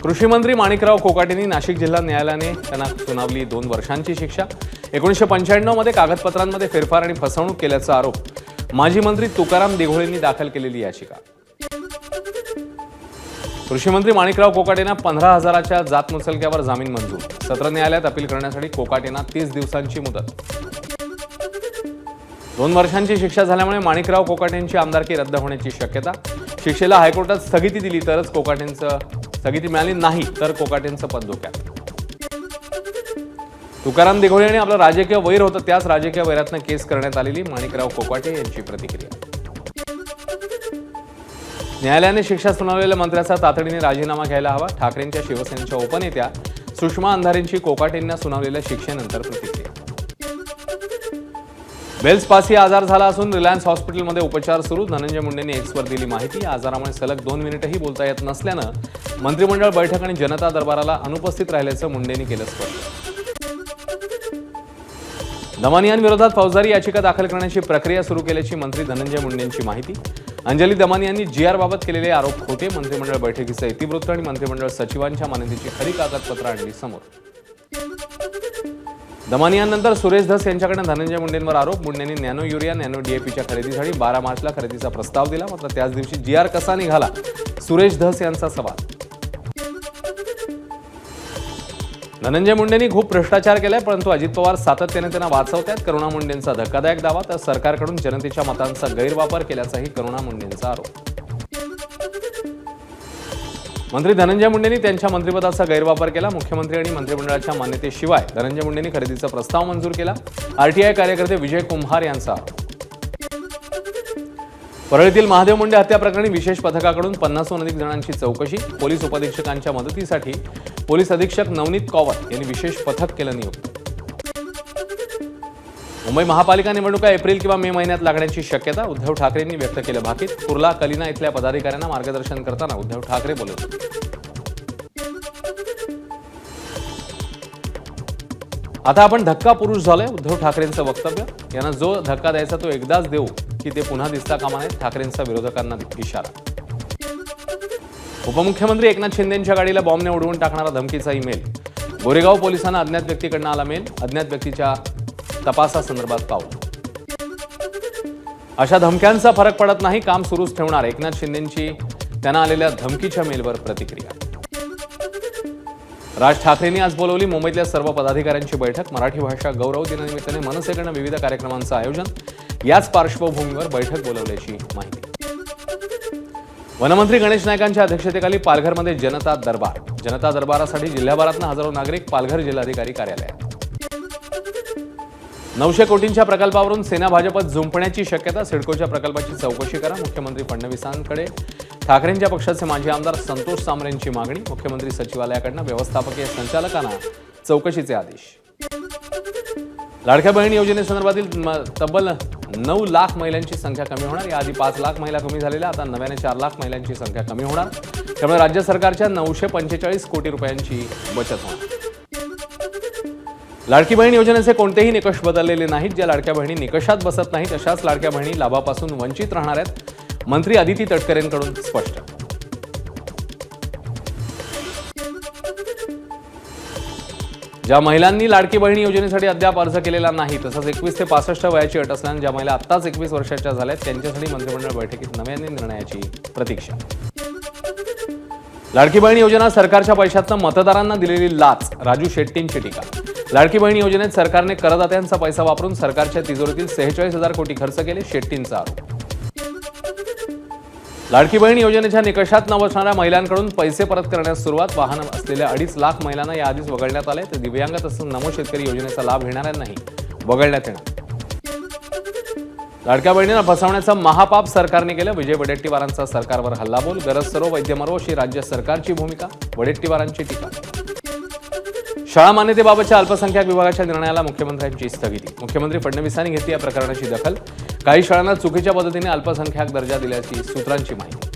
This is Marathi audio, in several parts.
कृषी मंत्री माणिकराव कोकाटेंनी नाशिक जिल्हा न्यायालयाने त्यांना सुनावली 2 वर्षांची शिक्षा। 1995 मध्ये कागदपत्रांमध्ये फेरफार आणि फसवणूक केल्याचा आरोप माजी मंत्री तुकाराम दिघोळेंनी दाखल केलेली याचिका। कृषी मंत्री माणिकराव कोकाटेंना 15,000च्या जात मुचलक्यावर जामीन मंजूर। सत्र न्यायालयात अपील करण्यासाठी कोकाटेंना 30 दिवसांची मुदत। 2 वर्षांची शिक्षा झाल्यामुळे माणिकराव कोकाटेंची आमदारकी रद्द होण्याची शक्यता। शिक्षेला हायकोर्टात स्थगिती दिली तरच कोकाटेंचं स्थगिती मिळाली नाही तर कोकाटेंचं पद धोक्यात। तुकाराम दिघोळे यांनी आपलं राजकीय वैर होतं त्याच राजकीय वैरातनं केस करण्यात आलेली माणिकराव कोकाटे यांची प्रतिक्रिया। न्यायालयाने शिक्षा सुनावलेल्या मंत्र्याचा तातडीने राजीनामा घ्यायला हवा। ठाकरेंच्या शिवसेनेच्या उपनेत्या सुषमा अंधारेंची कोकाटेंना सुनावलेल्या शिक्षेनंतर प्रतिक्रिया। बेल्स पासी आजार झाला असून रिलायन्स हॉस्पिटलमध्ये उपचार सुरू। धनंजय मुंडेंनी एक्सवर दिली माहिती। आजारामुळे सलग 2 मिनिटंही बोलता येत नसल्यानं मंत्रिमंडळ बैठक आणि जनता दरबाराला अनुपस्थित राहिल्याचं मुंडेंनी केलं स्पष्ट। दमानियांविरोधात फौजदारी याचिका दाखल करण्याची प्रक्रिया सुरू केल्याची मंत्री धनंजय मुंडेंची माहिती। अंजली दमानियांनी जीआर बाबत केलेले आरोप खोटे। मंत्रिमंडळ बैठकीचं इतिवृत्त आणि मंत्रिमंडळ सचिवांच्या मान्यतेची खरी कागदपत्र आणली समोर। दमानियांनंतर सुरेश धस यांच्याकडे धनंजय मुंडेंवर आरोप। मुंडेंनी नॅनो युरिया नॅनो डीएपीच्या खरेदीसाठी 12 मार्चला खरेदीचा प्रस्ताव दिला, मात्र त्याच दिवशी जीआर कसा निघाला, सुरेश धस यांचा सवाल। धनंजय मुंडेंनी खूप भ्रष्टाचार केलाय, परंतु अजित पवार सातत्याने त्यांना वाचवतात। करुणा मुंडेंचा धक्कादायक दावा, तर सरकारकडून जनतेच्या मतांचा गैरवापर केल्याचाही करुणा मुंडेंचा आरोप। मंत्री धनंजय मुंडेंनी त्यांच्या मंत्रिपदाचा गैरवापर केला। मुख्यमंत्री आणि मंत्रिमंडळाच्या मान्यतेशिवाय धनंजय मुंडेंनी खरेदीचा प्रस्ताव मंजूर केला। आरटीआय कार्यकर्ते विजय कुंभार यांचा आरोप। परळीतील महादेव मुंडे हत्या प्रकरणी विशेष पथकाकडून 50हून अधिक जणांची चौकशी। पोलीस उपअधीक्षकांच्या मदतीसाठी पोलीस अधीक्षक नवनीत कौवर यांनी विशेष पथक केलं नियुक्त। मुंबई महापालिका निवडणुका एप्रिल किंवा मे महिन्यात लागण्याची शक्यता। उद्धव ठाकरेंनी व्यक्त केलं भाकीत। कुर्ला कलिना इथल्या पदाधिकाऱ्यांना मार्गदर्शन करताना उद्धव ठाकरे बोलत होते। आता आपण धक्का पुरुष झालोय, उद्धव ठाकरेंचं वक्तव्य। यांना जो धक्का द्यायचा तो एकदाच देऊ की ते पुन्हा दिसता कामा नये, ठाकरेंचा विरोधकांना इशारा। उपमुख्यमंत्री एकनाथ शिंदेंच्या गाडीला बॉम्बने उडवून टाकणारा धमकीचा ईमेल। गोरेगाव पोलिसांना अज्ञात व्यक्तीकडून आला मेल। अज्ञात व्यक्तीच्या तपासासंदर्भात पाऊल। अशा धमक्यांचा फरक पडत नाही, काम सुरूच ठेवणार। एकनाथ शिंदेंची त्यांना आलेल्या धमकीच्या मेलवर प्रतिक्रिया। राज ठाकरेंनी आज बोलवली मुंबईतल्या सर्व पदाधिकाऱ्यांची बैठक। मराठी भाषा गौरव दिनानिमित्ताने मनसेकडून विविध कार्यक्रमांचं आयोजन। याच पार्श्वभूमीवर बैठक बोलवल्याची माहिती। वनमंत्री गणेश नाईकांच्या अध्यक्षतेखाली पालघरमध्ये जनता दरबार। जनता दरबारासाठी जिल्ह्याभरातून हजारो नागरिक पालघर जिल्हाधिकारी कार्यालयात। 900 कोटींच्या प्रकल्पावरून सेना भाजपत झुंपण्याची शक्यता। सिडकोच्या प्रकल्पाची चौकशी करा। मुख्यमंत्री फडणवीसांकडे ठाकरेंच्या पक्षाचे माजी आमदार संतोष सांबरेंची मागणी। मुख्यमंत्री सचिवालयाकडून व्यवस्थापकीय संचालकांना चौकशीचे आदेश। लाडक्या बहीण योजनेसंदर्भातील तब्बल 9 लाख महिलांची संख्या कमी होणार। याआधी 5 लाख महिला कमी झालेल्या, आता नव्याने 4 लाख महिलांची संख्या कमी होणार। त्यामुळे राज्य सरकारच्या 945 कोटी रुपयांची बचत होणार। लाडकी बहीण योजनेचे कोणतेही निकष बदललेले नाहीत। ज्या लाडक्या बहिणी निकषात बसत नाहीत अशाच लाडक्या बहिणी लाभापासून वंचित राहणार आहेत। मंत्री अदिती तटकरेंकडून स्पष्ट। ज्या महिलांनी लाडकी बहीण योजनेसाठी अद्याप अर्ज केलेला नाही, तसंच 21 ते 65 वयाची अट असल्यानं ज्या महिला आत्ताच 21 वर्षाच्या झाल्यात त्यांच्यासाठी मंत्रिमंडळ बैठकीत नव्याने निर्णयाची प्रतीक्षा। लाडकी बहीण योजना सरकारच्या पैशातनं मतदारांना दिलेली लाच। राजू शेट्टींची टीका। लाडकी बहीण योजनेत सरकारने करदात्यांचा पैसा वापरून सरकारच्या तिजोरीतील 46,000 कोटी खर्च केले, शेट्टींचा आरोप। लाडकी बहीण योजनेच्या निकषात न बसणाऱ्या महिलांकडून पैसे परत करण्यास सुरुवात। वाहन असलेल्या 2.5 लाख महिलांना याआधीच वगळण्यात आले, तर दिव्यांग तसंच नमो शेतकरी योजनेचा लाभ घेणाऱ्यांनाही वगळण्यात येणार। लाडक्या बहिणींना फसवण्याचं महापाप सरकारने केलं। विजय वडेट्टीवारांचा सरकारवर हल्लाबोल। गरज सरो वैद्य मरो अशी राज्य सरकारची भूमिका, वडेट्टीवारांची टीका। शाळा मान्यतेबाबतच्या अल्पसंख्याक विभागाच्या निर्णयाला मुख्यमंत्र्यांची स्थगिती। मुख्यमंत्री फडणवीसांनी घेतली या प्रकरणाची दखल। काही शाळांना चुकीच्या पद्धतीने अल्पसंख्याक दर्जा दिल्याची सूत्रांची माहिती।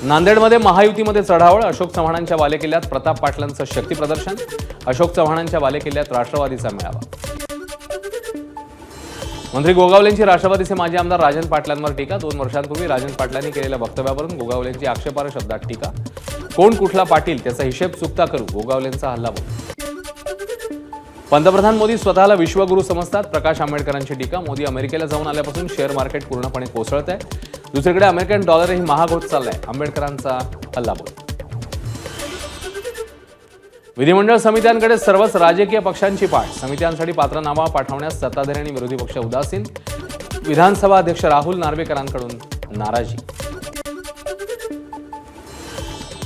नांदेडमध्ये महायुतीमध्ये चढावळ। अशोक चव्हाणांच्या बालेकिल्ल्यात प्रताप पाटलांचं शक्ती प्रदर्शन। अशोक चव्हाणांच्या बालेकिल्ल्यात राष्ट्रवादीचा मेळावा। मंत्री गोगावलेंची राष्ट्रवादीचे माजी आमदार राजन पाटलांवर टीका. 2 वर्षांपूर्वी राजन पाटलांनी केलेल्या वक्तव्यावरून गोगावलेंची आक्षेपार्ह शब्दात टीका. कोण कुठला पाटील त्याचा हिशेब चुकता करू, गोगावलेंचा हल्लाबोल. पंतप्रधान मोदी स्वतःला विश्वगुरू समजतात, प्रकाश आंबेडकरांची टीका. मोदी अमेरिकेला जाऊन आल्यापासून शेअर मार्केट पूर्णपणे कोसळत आहे. दुसरीकडे अमेरिकन डॉलरही महाग होत चाललाय, आंबेडकरांचा हल्लाबोल. विधिमंडळ समित्यांकडे सर्वच राजकीय पक्षांची पाठ. समित्यांसाठी पात्रनामा पाठवण्यास सत्ताधारी आणि विरोधी पक्ष उदासीन. विधानसभा अध्यक्ष राहुल नार्वेकरांकडून नाराजी.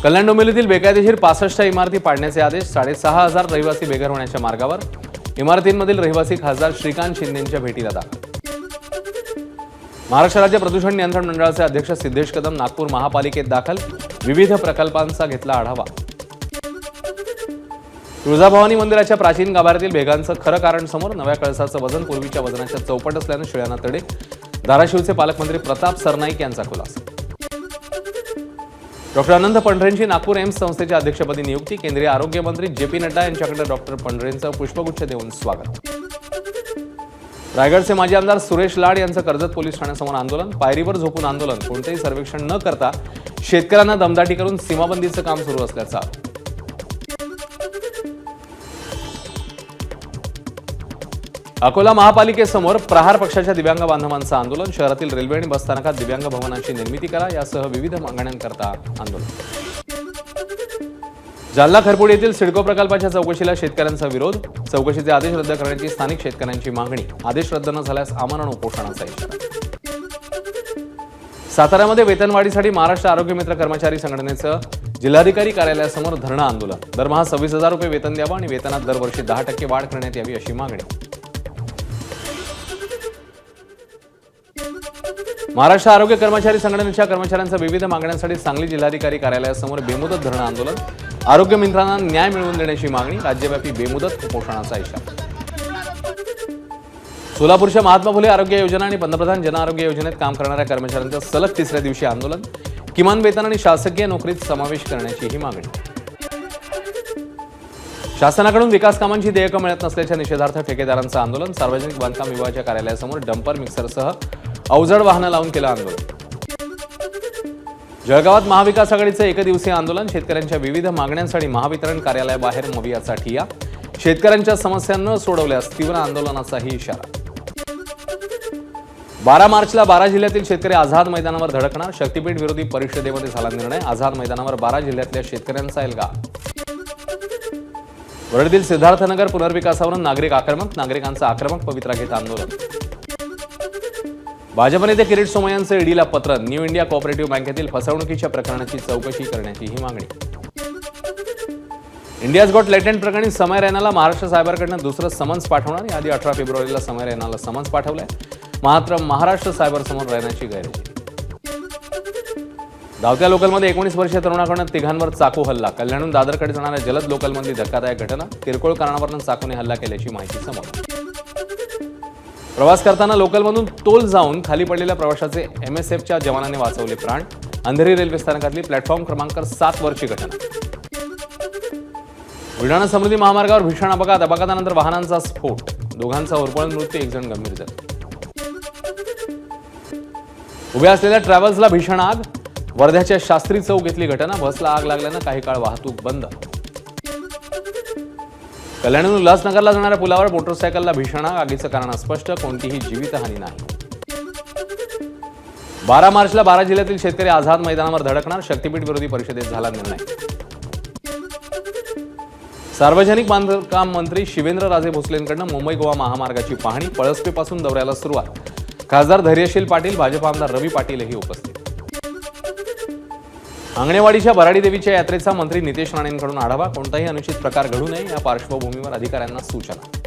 कल्याण डोंबिवलीतील बेकायदेशीर 65 इमारती पाडण्याचे आदेश. 6,500 रहिवासी बेघर होण्याच्या मार्गावर. इमारतींमधील रहिवासी खासदार श्रीकांत शिंदेंच्या भेटीला दाखल. महाराष्ट्र राज्य प्रदूषण नियंत्रण मंडळाचे अध्यक्ष सिद्धेश कदम नागपूर महापालिकेत दाखल. विविध प्रकल्पांचा घेतला आढावा. तुळजाभवानी मंदिराच्या प्राचीन गाभाऱ्यातील भेगांचं खरं कारण समोर. नव्या कळसाचं वजन पूर्वीच्या वजनाच्या चौपट असल्यानं शिळ्यांना तडे. धाराशिवचे पालकमंत्री प्रताप सरनाईक यांचा खुलासा. डॉक्टर अनंत पंढरेंची नागपूर एम्स संस्थेच्या अध्यक्षपदी नियुक्ती. केंद्रीय आरोग्य मंत्री जे.पी. नड्डा यांच्याकडे डॉक्टर पंढरेंचं पुष्पगुच्छ देऊन स्वागत. रायगडचे माजी आमदार सुरेश लाड यांचं कर्जत पोलीस ठाण्यासमोर आंदोलन. पायरीवर झोपून आंदोलन. कोणतेही सर्वेक्षण न करता शेतकऱ्यांना दमदाटी करून सीमाबंदीचं काम सुरू असल्याचा आरोप. अकोला महापालिकेसमोर प्रहार पक्षाच्या दिव्यांग बांधवांचं आंदोलन. शहरातील रेल्वे आणि बसस्थानकात दिव्यांग भवनांची निर्मिती करा यासह विविध मागण्यांकरता आंदोलन. जालना खरपूड येथील सिडको प्रकल्पाच्या चौकशीला शेतकऱ्यांचा विरोध. चौकशीचे आदेश रद्द करण्याची स्थानिक शेतकऱ्यांची मागणी. आदेश रद्द न झाल्यास आमरण उपोषणाचा इशारा. साताऱ्यामध्ये वेतनवाढीसाठी महाराष्ट्र आरोग्य मित्र कर्मचारी संघटनेचं जिल्हाधिकारी कार्यालयासमोर धरणं आंदोलन. दरमहा 26,000 रुपये वेतन द्यावं आणि वेतनात दरवर्षी 10% वाढ करण्यात यावी अशी मागणी. महाराष्ट्र आरोग्य कर्मचारी संघटनेच्या कर्मचाऱ्यांच्या विविध मागण्यांसाठी सांगली जिल्हाधिकारी कार्यालयासमोर बेमुदत धरणं आंदोलन. आरोग्य मित्रांना न्याय मिळवून देण्याची मागणी. राज्यव्यापी बेमुदत उपोषणाचा इशारा. सोलापूरच्या महात्मा फुले आरोग्य योजना आणि पंतप्रधान जन आरोग्य योजनेत काम करणाऱ्या कर्मचाऱ्यांचं सलग 3ऱ्या दिवशी आंदोलन. किमान वेतन आणि शासकीय नोकरीत समावेश करण्याची ही मागणी. शासनाकडून विकास कामांची देयकं मिळत नसल्याच्या निषेधार्थ ठेकेदारांचं आंदोलन. सार्वजनिक बांधकाम विभागाच्या कार्यालयासमोर डंपर मिक्सरसह अवजड वाहनं लावून केलं आंदोलन. जळगावात महाविकास आघाडीचं एकदिवसीय आंदोलन. शेतकऱ्यांच्या विविध मागण्यांसाठी महावितरण कार्यालयाबाहेर मवियाचा ठिय्या. शेतकऱ्यांच्या समस्या न सोडवल्यास तीव्र आंदोलनाचाही इशारा. 12 मार्चला 12 जिल्ह्यातील शेतकरी आझाद मैदानावर धडकणार. शक्तीपीठ विरोधी परिषदेमध्ये झाला निर्णय. आझाद मैदानावर 12 जिल्ह्यातल्या शेतकऱ्यांचा एल्गार. वरळीतील सिद्धार्थनगर पुनर्विकासावरून नागरिक आक्रमक. नागरिकांचा आक्रमक पवित्रा घेत आंदोलन. भाजप नेते किरीट सोमय्यांचं ईडीला पत्र. न्यू इंडिया कोऑपरेटिव्ह बँकेतील फसवणुकीच्या प्रकरणाची चौकशी करण्याची ही मागणी. इंडियाज गॉट लेटेंट प्रकरणी समय रैनाला महाराष्ट्र सायबरकडनं दुसरं समन्स पाठवणार. याआधी 18 फेब्रुवारीला समय रैनाला समन्स पाठवलंय. मात्र महाराष्ट्र सायबर समोर रैनाची गैरहजेरी. धावत्या लोकलमध्ये 19 वर्षीय तरुणाकडून तिघांवर चाकू हल्ला. कल्याणहून दादरकडे जाणाऱ्या जलद लोकलमधली धक्कादायक घटना. किरकोळ कारणावरून चाकूने हल्ला केल्याची माहिती समोर. प्रवास करताना लोकलमधून तोल जाऊन खाली पडलेल्या प्रवाशाचे MSFच्या जवानाने वाचवले प्राण. अंधेरी रेल्वे स्थानकातली प्लॅटफॉर्म क्रमांक 7 वरची घटना. बुलढाणा समृद्धी महामार्गावर भीषण अपघात. अपघातानंतर वाहनांचा स्फोट. दोघांचा होरपळून मृत्यू, 1 जण गंभीर जखमी. उभ्या असलेल्या ट्रॅव्हल्सला भीषण आग. वर्ध्याच्या शास्त्री चौक इथली घटना. बसला आग लागल्यानं काही काळ वाहतूक बंद. कल्याणहून उल्हासनगरला जाणाऱ्या पुलावर मोटरसायकलला भीषण आग. आगीचं कारण अस्पष्ट. कोणतीही जीवितहानी नाही. 12 मार्चला 12 जिल्ह्यातील शेतकरी आझाद मैदानावर धडकणार. शक्तीपीठ विरोधी परिषदेत झाला निर्णय. सार्वजनिक बांधकाम मंत्री शिवेंद्रराजे भोसलेंकडनं मुंबई गोवा महामार्गाची पाहणी. पळसपेपासून दौऱ्याला सुरुवात. खासदार धैर्यशील पाटील, भाजप आमदार रवी पाटीलही उपस्थित. आंगणेवाडीच्या भराडी देवीच्या यात्रेचा मंत्री नितेश राणेंकडून आढावा. कोणताही अनुचित प्रकार घडू नये या पार्श्वभूमीवर अधिकाऱ्यांना सूचना.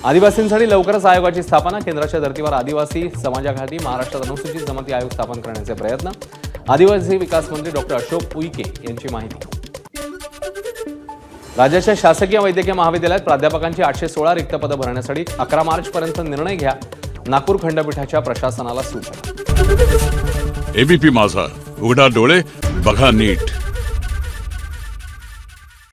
आदिवासींसाठी लवकरच आयोगाची स्थापना. केंद्राच्या धर्तीवर आदिवासी समाजासाठी महाराष्ट्रात अनुसूचित जमाती आयोग स्थापन करण्याचे प्रयत्न. आदिवासी विकास मंत्री डॉक्टर अशोक उईके यांची माहिती. राज्याच्या शासकीय वैद्यकीय महाविद्यालयात प्राध्यापकांची 816 रिक्त पदं भरण्यासाठी 11 मार्चपर्यंत निर्णय घ्या. नागपूर खंडपीठाच्या प्रशासनाला सूचना. एबीपी माझा, उघडा डोळे बघा नीट.